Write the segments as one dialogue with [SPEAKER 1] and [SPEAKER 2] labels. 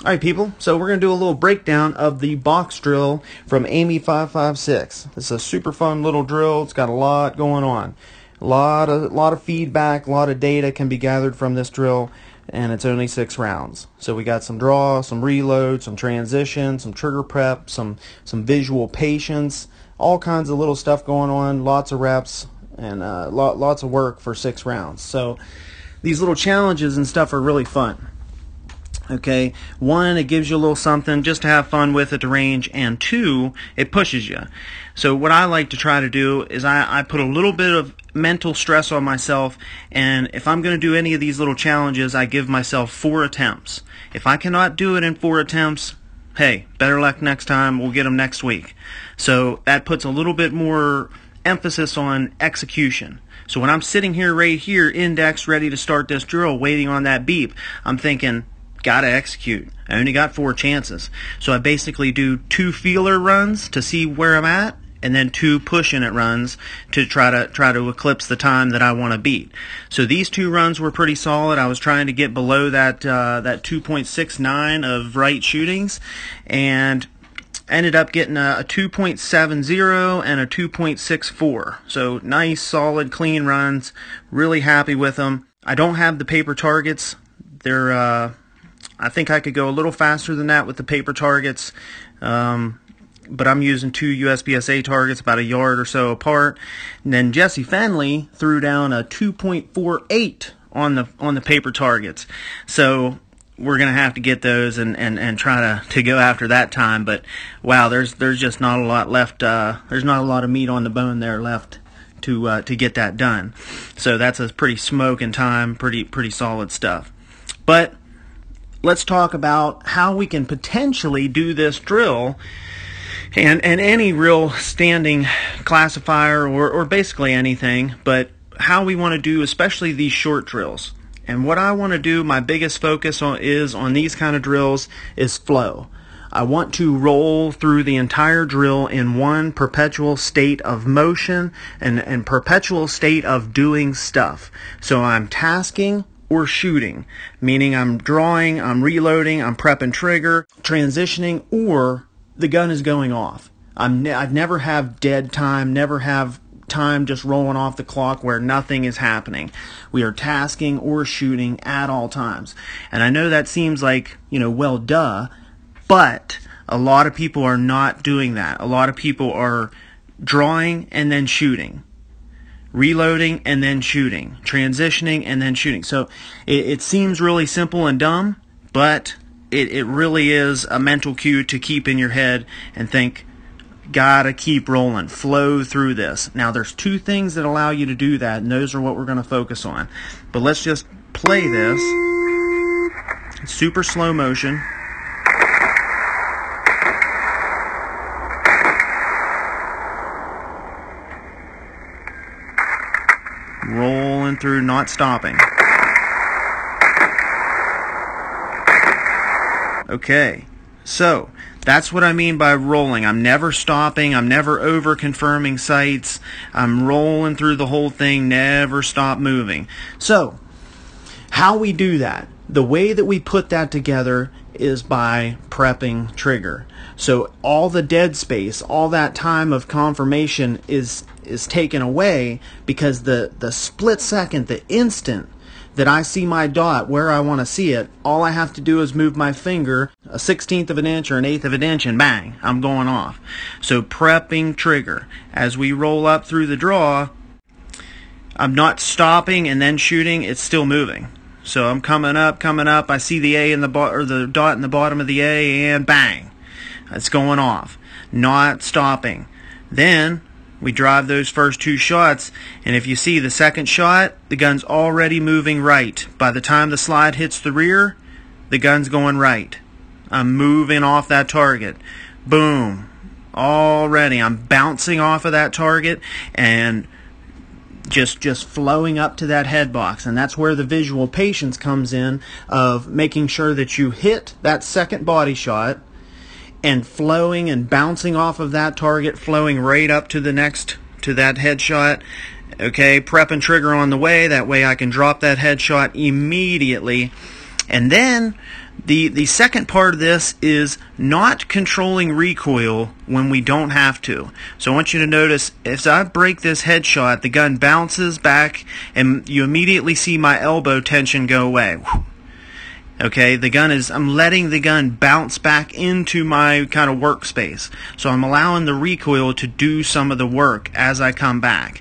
[SPEAKER 1] Alright people, so we're going to do a little breakdown of the box drill from Amy 556. It's a super fun little drill. It's got a lot going on. A lot of feedback, a lot of data can be gathered from this drill, and it's only 6 rounds. So we got some draw, some reload, some transition, some trigger prep, some visual patience, all kinds of little stuff going on, lots of reps, and lots of work for 6 rounds. So these little challenges and stuff are really fun. Okay, 1, it gives you a little something just to have fun with at the range, and 2, it pushes you. So what I like to try to do is I put a little bit of mental stress on myself, and if I'm going to do any of these little challenges, I give myself 4 attempts. If I cannot do it in 4 attempts, hey, better luck next time, we'll get them next week. So that puts a little bit more emphasis on execution. So when I'm sitting here right here, indexed, ready to start this drill, waiting on that beep, I'm thinking, gotta execute. I only got 4 chances. So I basically do 2 feeler runs to see where I'm at, and then 2 pushing it runs to try to eclipse the time that I want to beat. So these 2 runs were pretty solid. I was trying to get below that 2.69 of right shootings, and ended up getting a 2.70 and a 2.64. So nice, solid, clean runs. Really happy with them. I don't have the paper targets. They're I think I could go a little faster than that with the paper targets, but I'm using 2 USPSA targets about a yard or so apart. And then Jesse Fenley threw down a 2.48 on the paper targets. So we're gonna have to get those and try to go after that time. But wow, there's just not a lot left. There's not a lot of meat on the bone there left to get that done. So that's a pretty smoking time, pretty solid stuff. But let's talk about how we can potentially do this drill and any real standing classifier or basically anything, but how we want to do especially these short drills. And what I want to do, my biggest focus on these kind of drills is flow. I want to roll through the entire drill in one perpetual state of motion and perpetual state of doing stuff. So I'm tasking or shooting, meaning I'm drawing, I'm reloading, I'm prepping trigger, transitioning, or the gun is going off. I'd never have dead time, never have time just rolling off the clock where nothing is happening. We are tasking or shooting at all times. And I know that seems like, well, duh, but a lot of people are not doing that. A lot of people are drawing and then shooting, reloading and then shooting, transitioning and then shooting. So it seems really simple and dumb, but it really is a mental cue to keep in your head and think, gotta keep rolling, flow through this. Now there's 2 things that allow you to do that, and those are what we're going to focus on. But let's just play this. Super slow motion. Rolling through, not stopping. Okay, so that's what I mean by rolling. I'm never stopping. I'm never over confirming sights. I'm rolling through the whole thing, never stop moving. So how we do that, the way that we put that together is by prepping trigger. So all the dead space, all that time of confirmation is taken away, because the split second, the instant that I see my dot where I want to see it, all I have to do is move my finger a 1/16 of an inch or an 1/8 of an inch, and bang, I'm going off. So prepping trigger. As we roll up through the draw, I'm not stopping and then shooting, it's still moving. So I'm coming up, I see the A in the the dot in the bottom of the A, and bang, it's going off. Not stopping. Then we drive those first 2 shots, and if you see the second shot, the gun's already moving right. By the time the slide hits the rear, the gun's going right. I'm moving off that target. Boom. Already I'm bouncing off of that target and just flowing up to that head box. And that's where the visual patience comes in, of making sure that you hit that second body shot and flowing and bouncing off of that target, flowing right up to that headshot. Okay, prepping trigger on the way, that way I can drop that headshot immediately. And then The second part of this is not controlling recoil when we don't have to. So I want you to notice, as I break this headshot, the gun bounces back and you immediately see my elbow tension go away. Okay, I'm letting the gun bounce back into my kind of workspace. So I'm allowing the recoil to do some of the work as I come back.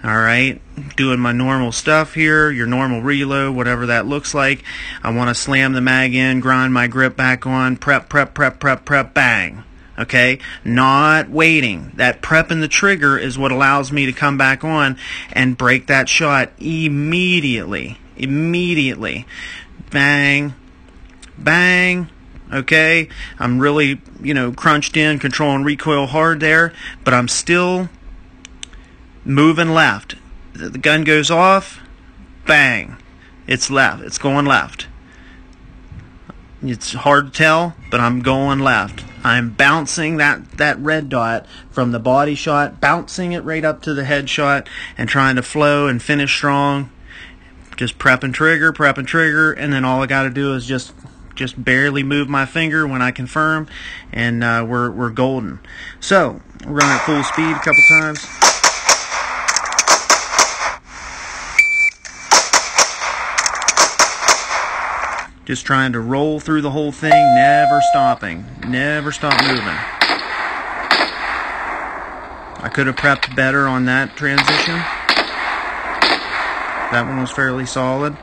[SPEAKER 1] Alright, doing my normal stuff here, your normal reload, whatever that looks like. I want to slam the mag in, grind my grip back on, prep, bang. Okay, not waiting. That prepping the trigger is what allows me to come back on and break that shot immediately. Bang, bang. Okay, I'm really, crunched in, controlling recoil hard there, but I'm still moving left. The gun goes off, bang, it's left, it's going left. It's hard to tell, but I'm going left. I'm bouncing that red dot from the body shot, bouncing it right up to the head shot, and trying to flow and finish strong. Just prepping trigger, and then all I got to do is just barely move my finger when I confirm, and we're golden. So we're going at full speed a couple times. Just trying to roll through the whole thing, never stopping. Never stop moving. I could have prepped better on that transition. That one was fairly solid.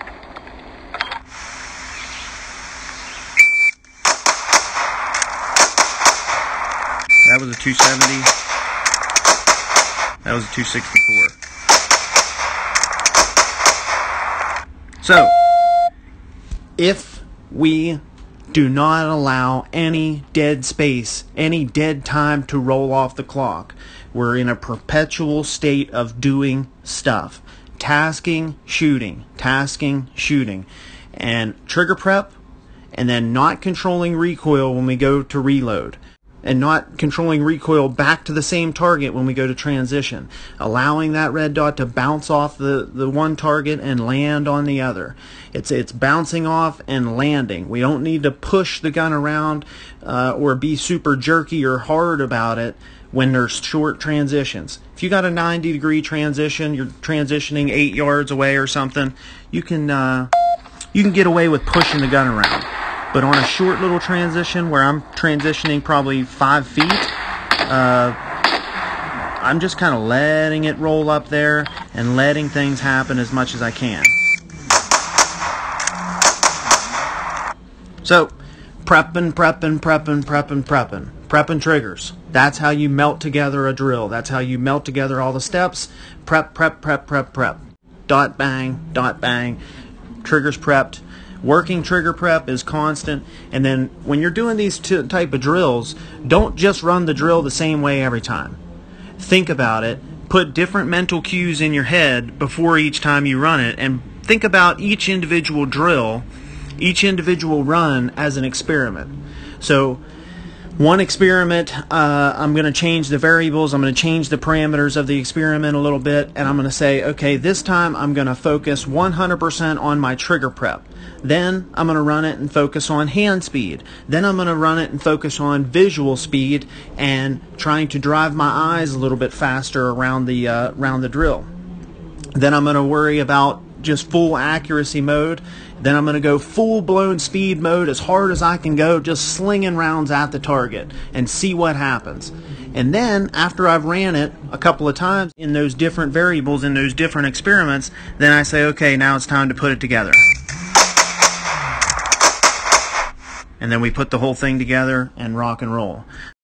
[SPEAKER 1] That was a 270. That was a 264. So, if we do not allow any dead space, any dead time to roll off the clock, we're in a perpetual state of doing stuff. Tasking, shooting, and trigger prep, and then not controlling recoil when we go to reload, and not controlling recoil back to the same target when we go to transition, allowing that red dot to bounce off the one target and land on the other. It's bouncing off and landing. We don't need to push the gun around or be super jerky or hard about it when there's short transitions. If you got a 90-degree transition, you're transitioning 8 yards away or something, you can get away with pushing the gun around. But on a short little transition where I'm transitioning probably 5 feet, I'm just kind of letting it roll up there and letting things happen as much as I can. So, prepping triggers. That's how you melt together a drill. That's how you melt together all the steps. Prep. Dot bang. Triggers prepped. Working trigger prep is constant. And then when you're doing these type of drills, don't just run the drill the same way every time. Think about it. Put different mental cues in your head before each time you run it, and think about each individual drill, each individual run as an experiment. So one experiment, I'm going to change the variables, I'm going to change the parameters of the experiment a little bit, and I'm going to say, okay, this time I'm going to focus 100% on my trigger prep. Then I'm going to run it and focus on hand speed. Then I'm going to run it and focus on visual speed and trying to drive my eyes a little bit faster around the drill. Then I'm going to worry about just full accuracy mode. Then I'm going to go full-blown speed mode as hard as I can go, just slinging rounds at the target and see what happens. And then after I've ran it a couple of times in those different variables, in those different experiments, then I say, okay, now it's time to put it together. And then we put the whole thing together and rock and roll.